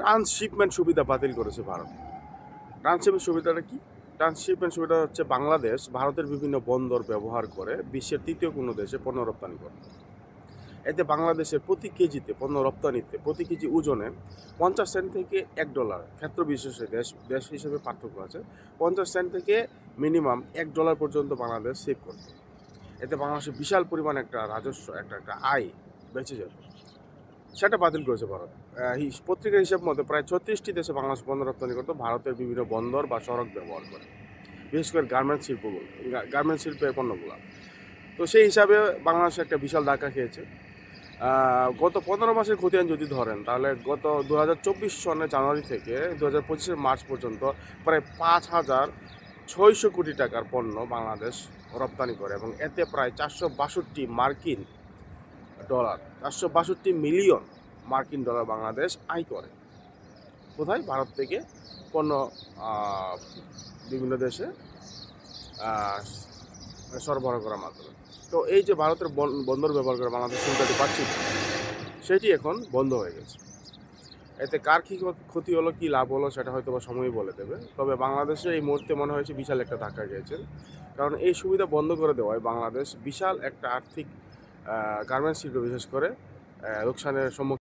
Transshipment সুবিধা বাতিল করেছে ভারত। ট্রান্সশিপমেন্ট সুবিধাটা কি? ট্রান্সশিপমেন্ট সুবিধা হচ্ছে বাংলাদেশ ভারতের বিভিন্ন বন্দর ব্যবহার করে বিশ্বের তৃতীয় কোনো দেশে পণ্য রপ্তানি করে। এতে বাংলাদেশের প্রতি কেজিতে পণ্য রপ্তানিতে প্রতি কেজি ওজনে 50 সেন্ট থেকে $1, ক্ষেত্র বিশেষে দেশ দেশ হিসেবে পার্থক্য আছে, 50 সেন্ট থেকে মিনিমাম $1 পর্যন্ত বাংলাদেশ সেভ করত। এতে বাংলাদেশের বিশাল পরিমাণ একটা রাজস্ব, একটা আয় বেঁচে যেত। সেটা বাতিল করেছে ভারত। পত্রিকার হিসাব মতে প্রায় 36টি দেশে বাংলাদেশ পণ্য রপ্তানি করতো ভারতের বিভিন্ন বন্দর বা সড়ক ব্যবহার করে, বিশেষ করে গার্মেন্টস শিল্পের পণ্যগুলো। তো সেই হিসাবে বাংলাদেশ একটা বিশাল ধাক্কা খেয়েছে। গত 15 মাসের খতিয়ান যদি ধরেন, তাহলে গত 2024 সনের জানুয়ারি থেকে 2025 মার্চ পর্যন্ত প্রায় 5,600 কোটি টাকার পণ্য বাংলাদেশ রপ্তানি করে এবং এতে প্রায় 462 মিলিয়ন মার্কিন ডলার বাংলাদেশ আয় করে। কোথায়? ভারত থেকে পণ্য বিভিন্ন দেশে সরবরাহ করার মাধ্যমে। তো এই যে ভারতের বন্দর ব্যবহার করে বাংলাদেশ সুবিধাটি পাচ্ছি, সেটি এখন বন্ধ হয়ে গেছে। এতে কার কী ক্ষতি হলো, কী লাভ হলো, সেটা হয়তো বা সময়ই বলে দেবে। তবে বাংলাদেশে এই মুহূর্তে মনে হয়েছে বিশাল একটা ধাক্কা খেয়েছে, কারণ এই সুবিধা বন্ধ করে দেওয়ায় বাংলাদেশ বিশাল একটা আর্থিক গার্মেন্টস শিল্প বিশেষ করে লোকসানের সম্মুখীন।